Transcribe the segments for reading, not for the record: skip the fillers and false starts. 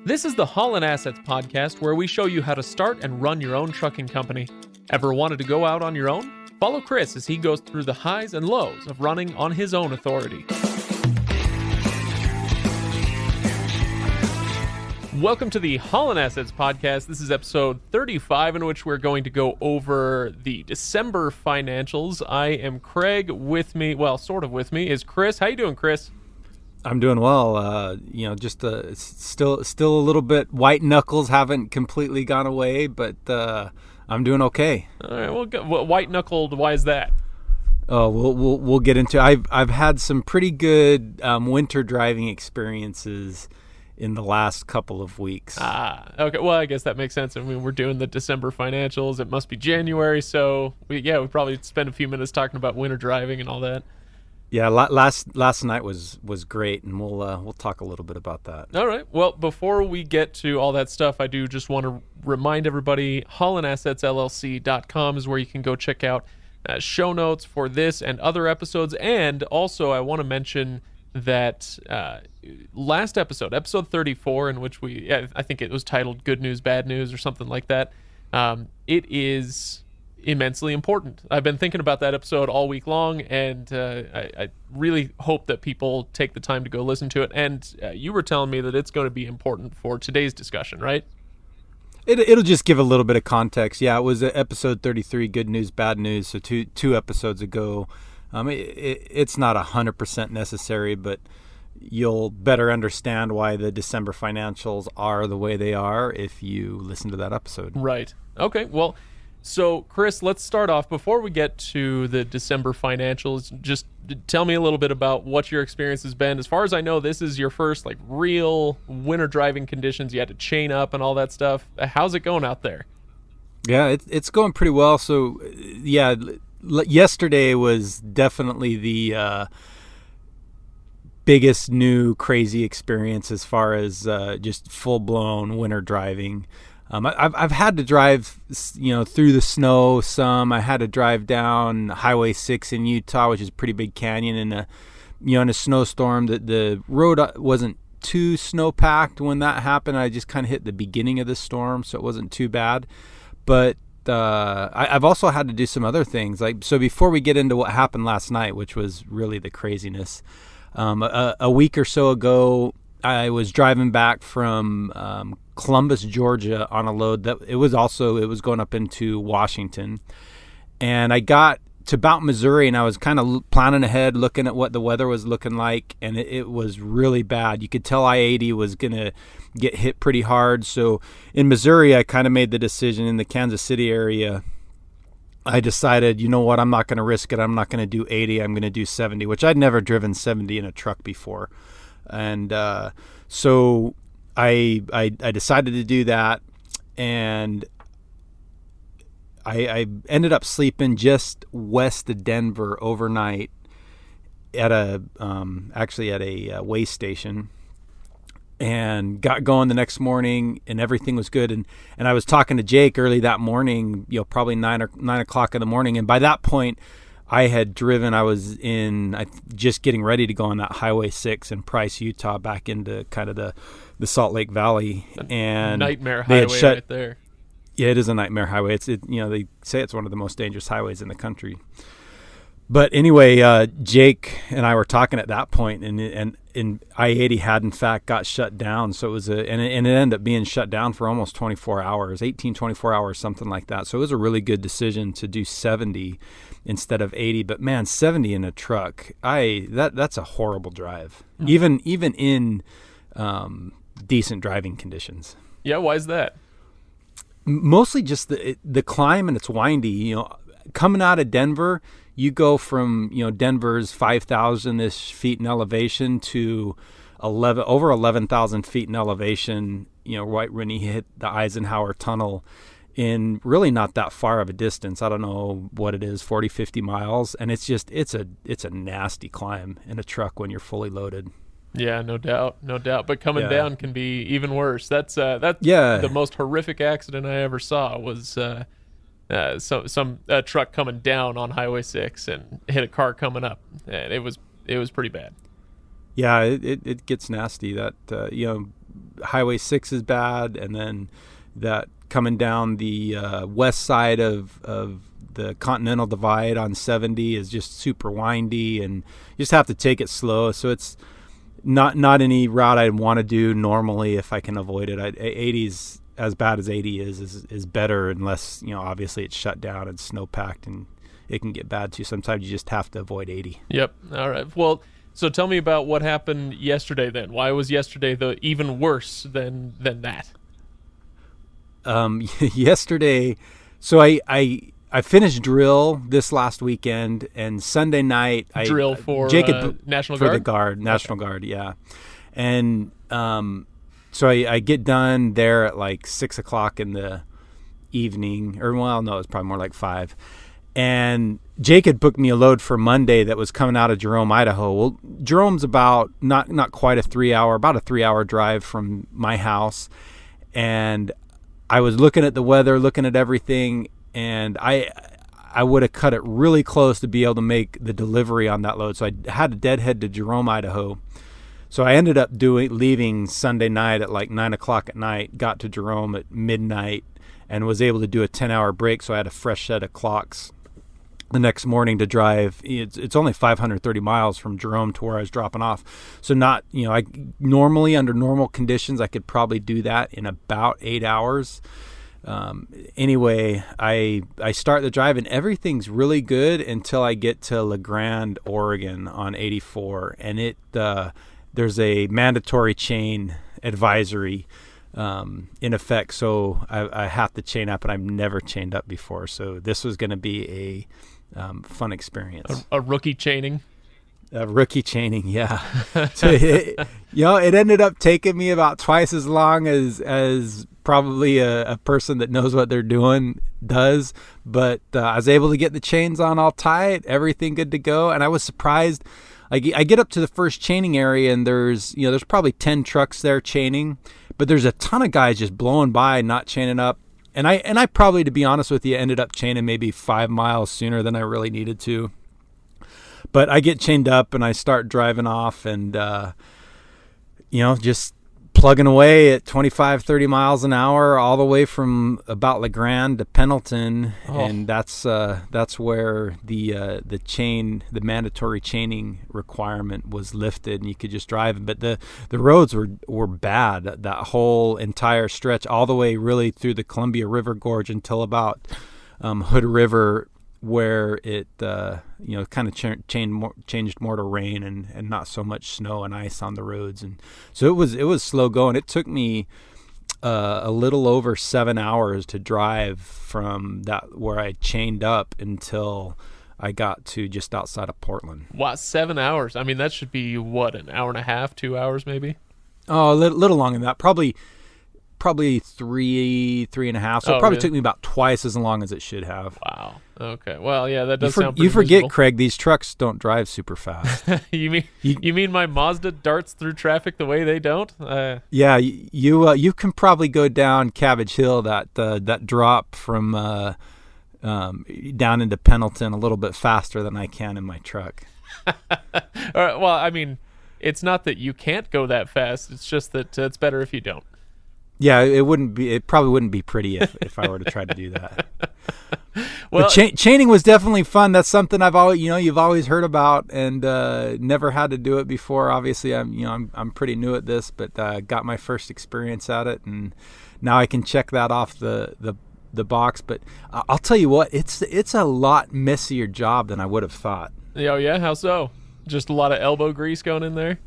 This is the Haulin Assets podcast, where we show you how to start and run your own trucking company. Ever wanted to go out on your own? Follow Chris as he goes through the highs and lows of running on his own authority. Welcome to the Haulin Assets podcast. This is episode 35, in which we're going to go over the December financials. I am Craig. With me, well, sort of with me, is Chris. How you doing, Chris? I'm doing well. Just still a little bit white knuckles, haven't completely gone away, but I'm doing okay. All right. Well, white knuckled. Why is that? Oh, we'll get into. I've had some pretty good winter driving experiences in the last couple of weeks. Okay. Well, I guess that makes sense. I mean, we're doing the December financials. It must be January, so we probably spend a few minutes talking about winter driving and all that. Yeah, last night was great, and we'll talk a little bit about that. All right. Well, before we get to all that stuff, I do just want to remind everybody, HaulinAssetsLLC.com is where you can go check out show notes for this and other episodes. And also, I want to mention that last episode 34, in which I think it was titled Good News, Bad News or something like that, it is immensely important. I've been thinking about that episode all week long, and I really hope that people take the time to go listen to it. And you were telling me that it's going to be important for today's discussion, right? It'll just give a little bit of context. Yeah, it was episode 33, Good News, Bad News, so two episodes ago. It's not 100% necessary, but you'll better understand why the December financials are the way they are if you listen to that episode. Right. Okay, well, so, Chris, let's start off. Before we get to the December financials, just tell me a little bit about what your experience has been. As far as I know, this is your first real winter driving conditions. You had to chain up and all that stuff. How's it going out there? Yeah, it's going pretty well. So, yeah, yesterday was definitely the biggest new crazy experience as far as just full-blown winter driving. I've had to drive, through the snow some. I had to drive down Highway 6 in Utah, which is a pretty big canyon, in a snowstorm. The road wasn't too snow-packed when that happened. I just kind of hit the beginning of the storm, so it wasn't too bad. But I've also had to do some other things. So before we get into what happened last night, which was really the craziness, a week or so ago, I was driving back from Columbus, Georgia, on a load that it was going up into Washington, and I got to about Missouri, and I was kind of planning ahead, looking at what the weather was looking like, and it was really bad. You could tell I-80 was gonna get hit pretty hard. So in Missouri, I kind of made the decision. In the Kansas City area, I decided, you know what, I'm not going to risk it. I'm not going to do 80. I'm going to do 70, which I'd never driven 70 in a truck before. And so I decided to do that, and I ended up sleeping just west of Denver overnight at a way station, and got going the next morning, and everything was good. And I was talking to Jake early that morning, probably 9 o'clock in the morning, and by that point, I had driven. I was just getting ready to go on that Highway 6 in Price, Utah, back into kind of the Salt Lake Valley. And nightmare highway right there. Yeah, it is a nightmare highway. They say it's one of the most dangerous highways in the country. But anyway, Jake and I were talking at that point, and I-80 had in fact got shut down. So it was and it ended up being shut down for almost 24 hours, 24 hours, something like that. So it was a really good decision to do 70 instead of 80. But man, 70 in a truck, that's a horrible drive, even in decent driving conditions. Yeah, why is that? Mostly just the climb, and it's windy. Coming out of Denver, you go from Denver's 5,000-ish feet in elevation to over 11,000 feet in elevation. Right when you hit the Eisenhower Tunnel, in really not that far of a distance. I don't know what it is, 40, 50 miles, and it's a nasty climb in a truck when you're fully loaded. Yeah, no doubt. But coming down can be even worse. That's the most horrific accident I ever saw was some truck coming down on Highway 6 and hit a car coming up, and it was pretty bad. Yeah, it gets nasty. That Highway 6 is bad, and then that coming down the west side of the Continental Divide on 70 is just super windy, and you just have to take it slow. So it's not any route I'd want to do normally if I can avoid it. 80's as bad as 80 is better, unless, obviously it's shut down and snow packed, and it can get bad too. Sometimes you just have to avoid 80. Yep. All right. Well, so tell me about what happened yesterday then. Why was yesterday even worse than that? Yesterday, so I finished drill this last weekend, and Sunday night drill for National Guard? For the Guard, National Guard, yeah. And so I get done there at like 6 o'clock in the evening, or well, no, it's probably more like 5. And Jake had booked me a load for Monday that was coming out of Jerome, Idaho. Well, Jerome's about not quite about a 3-hour drive from my house. And I was looking at the weather, looking at everything, and I would have cut it really close to be able to make the delivery on that load. So I had to deadhead to Jerome, Idaho. So I ended up leaving Sunday night at like 9 o'clock at night, got to Jerome at midnight, and was able to do a 10-hour break. So I had a fresh set of clocks the next morning to drive. It's only 530 miles from Jerome to where I was dropping off. So not, I normally under normal conditions, I could probably do that in about 8 hours. Anyway, I start the drive and everything's really good until I get to La Grande, Oregon on 84. And there's a mandatory chain advisory in effect. So I have to chain up, and I've never chained up before. So this was going to be a fun experience. A rookie chaining? Rookie chaining, yeah. So it ended up taking me about twice as long as probably a person that knows what they're doing does. But I was able to get the chains on all tight, everything good to go. And I was surprised. I get up to the first chaining area, and there's probably 10 trucks there chaining, but there's a ton of guys just blowing by, not chaining up. And I probably, to be honest with you, ended up chaining maybe 5 miles sooner than I really needed to. But I get chained up and I start driving off, and just plugging away at 25, 30 miles an hour all the way from about La Grande to Pendleton. Oh. And that's where the mandatory chaining requirement was lifted, and you could just drive. But the roads were bad, that whole entire stretch, all the way really through the Columbia River Gorge until about Hood River, where it kind of changed more to rain and not so much snow and ice on the roads. And so it was slow going. It took me a little over 7 hours to drive from that where I chained up until I got to just outside of Portland. Wow, 7 hours. I mean, that should be what, an hour and a half, 2 hours maybe? Oh, a little longer than that. Probably 3.5. So it probably took me about twice as long as it should have. Wow. Okay. Well, yeah, that does sound pretty You forget, miserable. Craig, these trucks don't drive super fast. You mean my Mazda darts through traffic the way they don't? Yeah, you can probably go down Cabbage Hill, that drop from down into Pendleton a little bit faster than I can in my truck. All right, well, I mean, it's not that you can't go that fast. It's just that it's better if you don't. Yeah, it probably wouldn't be pretty if I were to try to do that. Well, chaining was definitely fun. That's something you've always heard about, and never had to do it before. Obviously, I'm pretty new at this, but got my first experience at it, and now I can check that off the box. But I'll tell you what, it's a lot messier job than I would have thought. Oh yeah, how so? Just a lot of elbow grease going in there.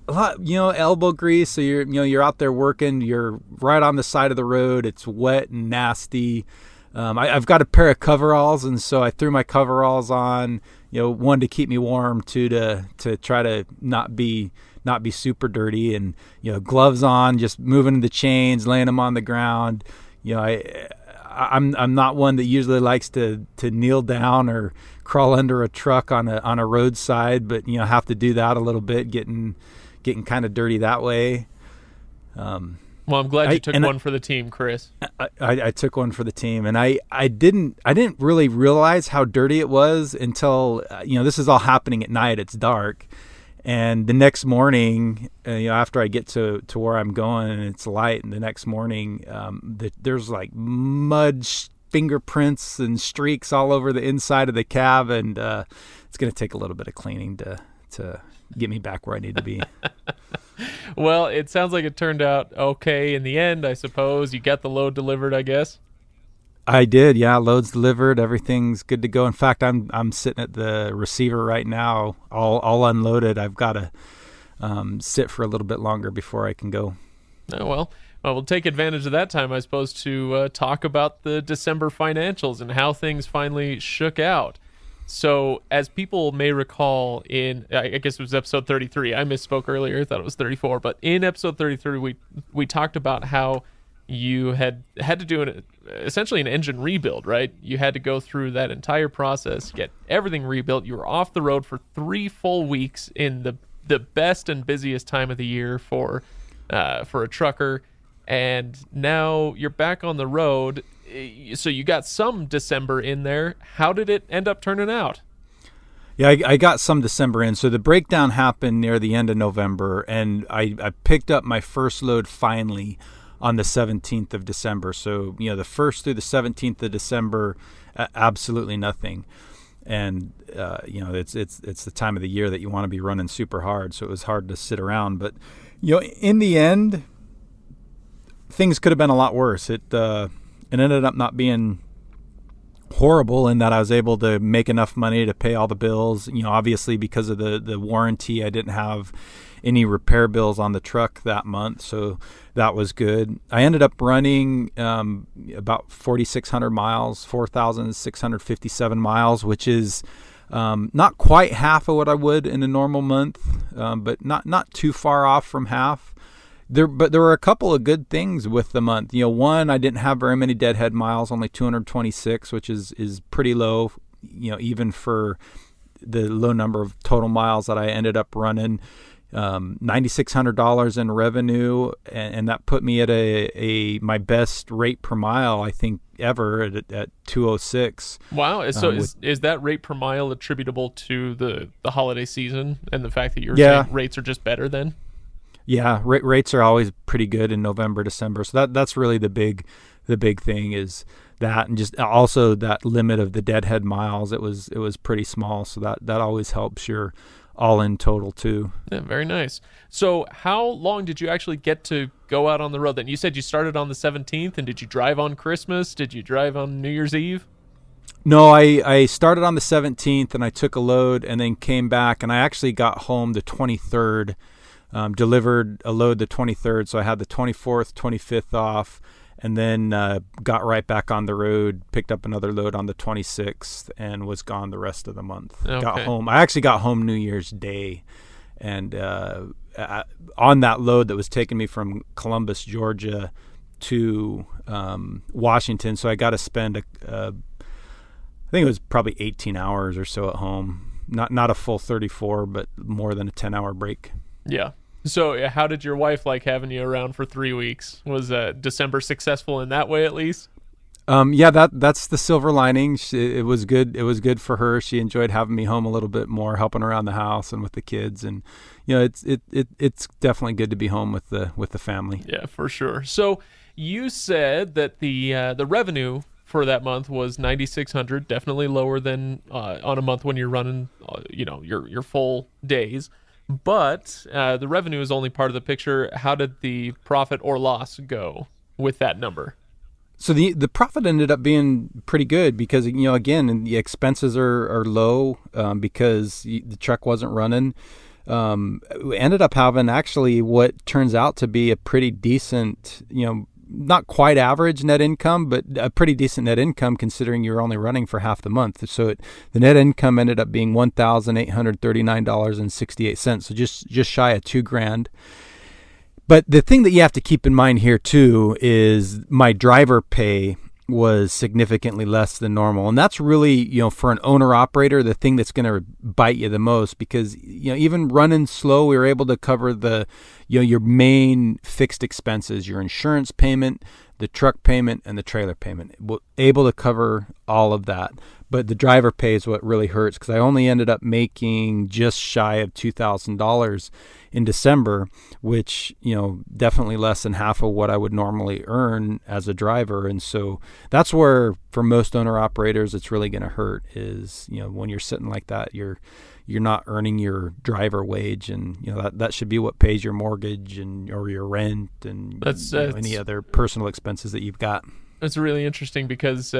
A lot, elbow grease. So you're out there working. You're right on the side of the road. It's wet and nasty. I've got a pair of coveralls, and so I threw my coveralls on. One to keep me warm, two to try to not be super dirty, and gloves on, just moving the chains, laying them on the ground. I'm not one that usually likes to kneel down or crawl under a truck on a roadside, but have to do that a little bit, getting kind of dirty that way. Well, I'm glad you took one for the team, Chris. I took one for the team, and I didn't really realize how dirty it was until this is all happening at night. It's dark, And the next morning, after I get to where I'm going and it's light, and the next morning, there's like mud fingerprints and streaks all over the inside of the cab, and it's going to take a little bit of cleaning to get me back where I need to be. Well, it sounds like it turned out okay in the end, I suppose. You got the load delivered, I guess. I did, yeah. Loads delivered. Everything's good to go. In fact, I'm sitting at the receiver right now, all unloaded. I've got to sit for a little bit longer before I can go. Oh, well, we'll take advantage of that time, I suppose, to talk about the December financials and how things finally shook out. So, as people may recall, I guess it was episode 33. I misspoke earlier. I thought it was 34. But in episode 33, we talked about how you had to do essentially an engine rebuild, right? You had to go through that entire process, get everything rebuilt. You were off the road for 3 full weeks in the best and busiest time of the year for a trucker, and now you're back on the road. So you got some December in there. How did it end up turning out? Yeah, I got some December in. So the breakdown happened near the end of November, and I picked up my first load finally on the 17th of December. So, the 1st through the 17th of December, absolutely nothing. And, it's the time of the year that you want to be running super hard. So it was hard to sit around. But, in the end, things could have been a lot worse. It ended up not being horrible in that I was able to make enough money to pay all the bills. Obviously because of the warranty, I didn't have any repair bills on the truck that month, so that was good. I ended up running about 4,600 miles, 4,657 miles, which is not quite half of what I would in a normal month, but not too far off from half. But there were a couple of good things with the month. One, I didn't have very many deadhead miles, only 226, which is pretty low, even for the low number of total miles that I ended up running. $9,600 in revenue, and that put me at my best rate per mile, I think, ever at 206. Wow. So is that rate per mile attributable to the holiday season and the fact that you're saying rates are just better then? Yeah, rates are always pretty good in November, December. So that's really the big thing is that, and just also that limit of the deadhead miles. It was pretty small, so that always helps your all in total too. Yeah, very nice. So how long did you actually get to go out on the road then? You said you started on the 17th, and did you drive on Christmas? Did you drive on New Year's Eve? No, I started on the 17th, and I took a load and then came back, and I actually got home the 23rd, delivered a load the 23rd, so I had the 24th, 25th off, and then got right back on the road, picked up another load on the 26th, and was gone the rest of the month. Okay. Got home. I actually got home New Year's Day, and on that load that was taking me from Columbus, Georgia, to Washington, so I got to spend I think it was probably 18 hours or so at home. Not a full 34, but more than a 10-hour break. Yeah. So how did your wife like having you around for 3 weeks? Was December successful in that way at least? Yeah, that's the silver lining. It was good. It was good for her. She enjoyed having me home a little bit more, helping around the house and with the kids. And it's definitely good to be home with the family. Yeah, for sure. So you said that the revenue for that month was $9,600, definitely lower than on a month when you're running your full days. But the revenue is only part of the picture. How did the profit or loss go with that number? So the profit ended up being pretty good because, again, the expenses are low because the truck wasn't running. We ended up having actually what turns out to be a pretty decent, not quite average net income, but a pretty decent net income considering you're only running for half the month. So the net income ended up being $1,839.68. So just shy of $2,000. But the thing that you have to keep in mind here too is my driver pay was significantly less than normal. And that's really, for an owner operator, the thing that's going to bite you the most because, even running slow, we were able to cover the your main fixed expenses, your insurance payment, the truck payment, and the trailer payment. Able to cover all of that. But the driver pay is what really hurts, because I only ended up making just shy of $2,000 in December, which, definitely less than half of what I would normally earn as a driver. And so that's where, for most owner operators, it's really going to hurt is, when you're sitting like that, you're not earning your driver wage, and that should be what pays your mortgage or your rent and any other personal expenses that you've got. It's really interesting because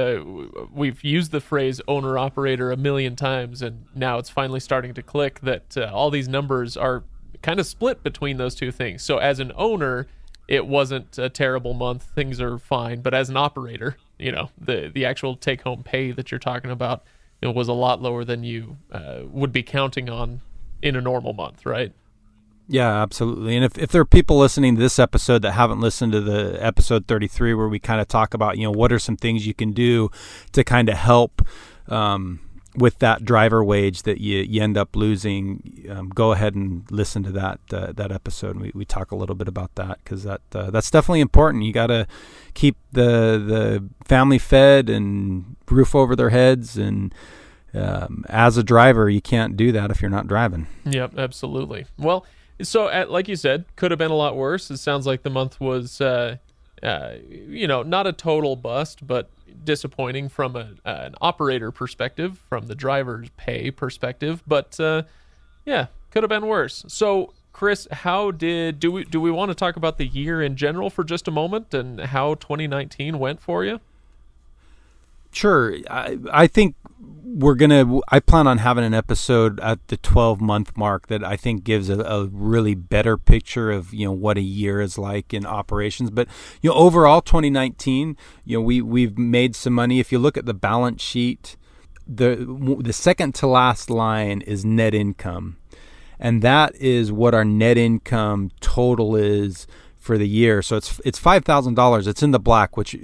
we've used the phrase owner-operator a million times, and now it's finally starting to click that all these numbers are kind of split between those two things. So as an owner, it wasn't a terrible month. Things are fine. But as an operator, the actual take-home pay that you're talking about was a lot lower than you would be counting on in a normal month, right? Yeah, absolutely. And if there are people listening to this episode that haven't listened to the episode 33, where we kind of talk about, what are some things you can do to kind of help with that driver wage that you end up losing, go ahead and listen to that episode. And we talk a little bit about that, because that's definitely important. You got to keep the family fed and roof over their heads, and as a driver, you can't do that if you're not driving. Yep, absolutely. Well, so like you said, could have been a lot worse. It sounds like the month was, not a total bust, but disappointing from an operator perspective, from the driver's pay perspective. But could have been worse. So, Chris, do we want to talk about the year in general for just a moment and how 2019 went for you? Sure. I think I plan on having an episode at the 12-month mark that I think gives a really better picture of, what a year is like in operations. But, overall 2019, we've made some money. If you look at the balance sheet, the second to last line is net income. And that is what our net income total is for the year. So it's $5,000. It's in the black, which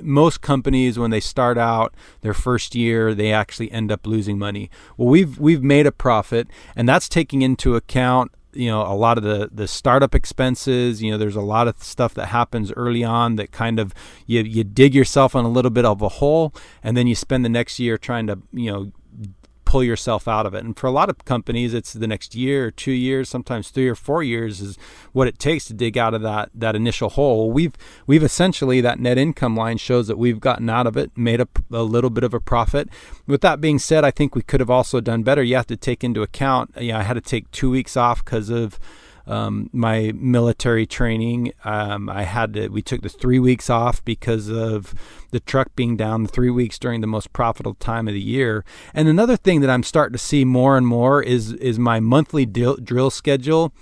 most companies, when they start out their first year, they actually end up losing money. Well, we've made a profit, and that's taking into account a lot of the startup expenses. There's a lot of stuff that happens early on that kind of you dig yourself in a little bit of a hole, and then you spend the next year trying to pull yourself out of it. And for a lot of companies, it's the next year or 2 years, sometimes 3 or 4 years is what it takes to dig out of that initial hole. We've essentially, that net income line shows that we've gotten out of it, made a little bit of a profit. With that being said, I think we could have also done better. You have to take into account, I had to take 2 weeks off because of my military training. We took the 3 weeks off because of the truck being down, the 3 weeks during the most profitable time of the year. And another thing that I'm starting to see more and more is my monthly drill schedule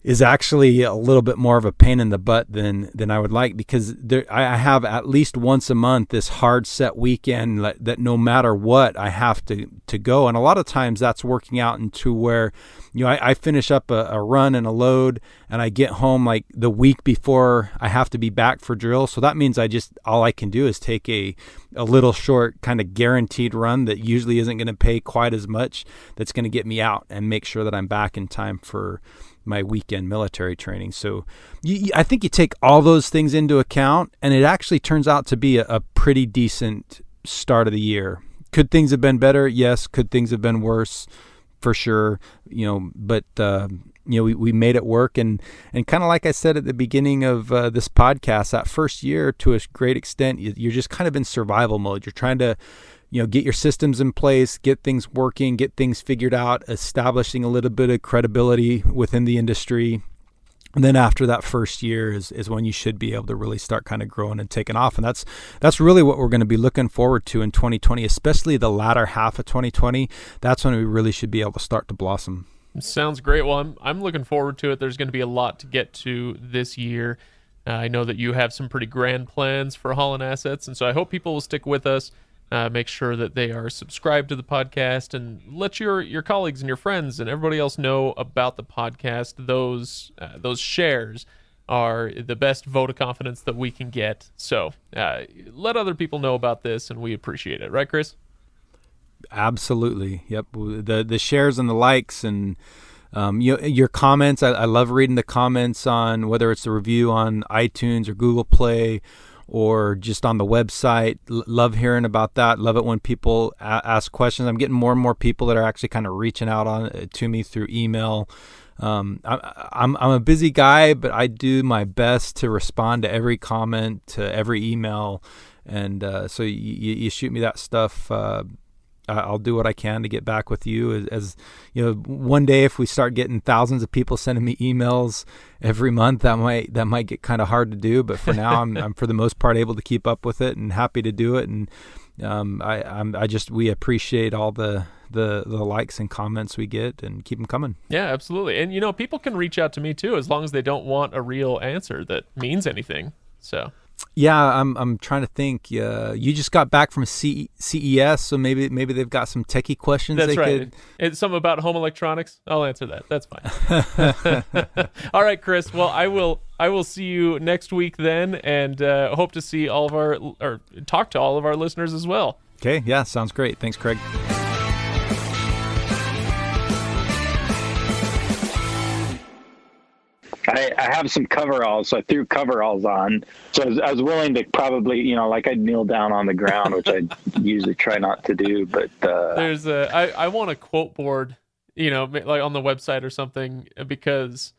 is actually a little bit more of a pain in the butt than I would like, because I have at least once a month this hard set weekend that no matter what, I have to go. And a lot of times that's working out into where, I finish up a run and a load, and I get home like the week before I have to be back for drill. So that means all I can do is take a little short kind of guaranteed run that usually isn't going to pay quite as much, that's going to get me out and make sure that I'm back in time for my weekend military training. So I think you take all those things into account, and it actually turns out to be a pretty decent start of the year. Could things have been better? Yes. Could things have been worse? For sure. But we made it work, and kind of like I said at the beginning of this podcast, that first year, to a great extent, you're just kind of in survival mode. You're trying to get your systems in place, get things working, get things figured out, establishing a little bit of credibility within the industry. And then after that first year is when you should be able to really start kind of growing and taking off. And that's really what we're going to be looking forward to in 2020, especially the latter half of 2020. That's when we really should be able to start to blossom. Sounds great. Well, I'm looking forward to it. There's going to be a lot to get to this year. I know that you have some pretty grand plans for Haulin Assets, and so I hope people will stick with us. Make sure that they are subscribed to the podcast, and let your colleagues and your friends and everybody else know about the podcast. Those shares are the best vote of confidence that we can get. So let other people know about this, and we appreciate it. Right, Chris? Absolutely. Yep. The shares and the likes and Your comments. I love reading the comments on whether it's a review on iTunes or Google Play or just on the website. Love hearing about that. Love it when people ask questions. I'm getting more and more people that are actually kind of reaching out to me through email. I'm a busy guy, but I do my best to respond to every comment, to every email. And so you shoot me that stuff. I'll do what I can to get back with you. As you know, one day if we start getting thousands of people sending me emails every month, that might get kind of hard to do. But for now, I'm for the most part able to keep up with it and happy to do it. And we appreciate all the likes and comments we get and keep them coming. Yeah, absolutely. And people can reach out to me too, as long as they don't want a real answer that means anything. So. Yeah, I'm trying to think. You just got back from CES, so maybe they've got some techie questions. That's right. It's something about home electronics. I'll answer that. That's fine. All right, Chris. Well, I will see you next week then, and hope to see talk to all of our listeners as well. Okay. Yeah, sounds great. Thanks, Craig. I have some coveralls, so I threw coveralls on. So I was willing to probably, like I'd kneel down on the ground, which I usually try not to do. But I want a quote board, like on the website or something, because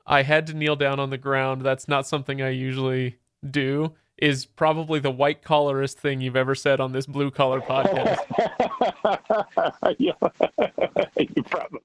I had to kneel down on the ground. That's not something I usually do. Is probably the white collarist thing you've ever said on this blue collar podcast. You probably.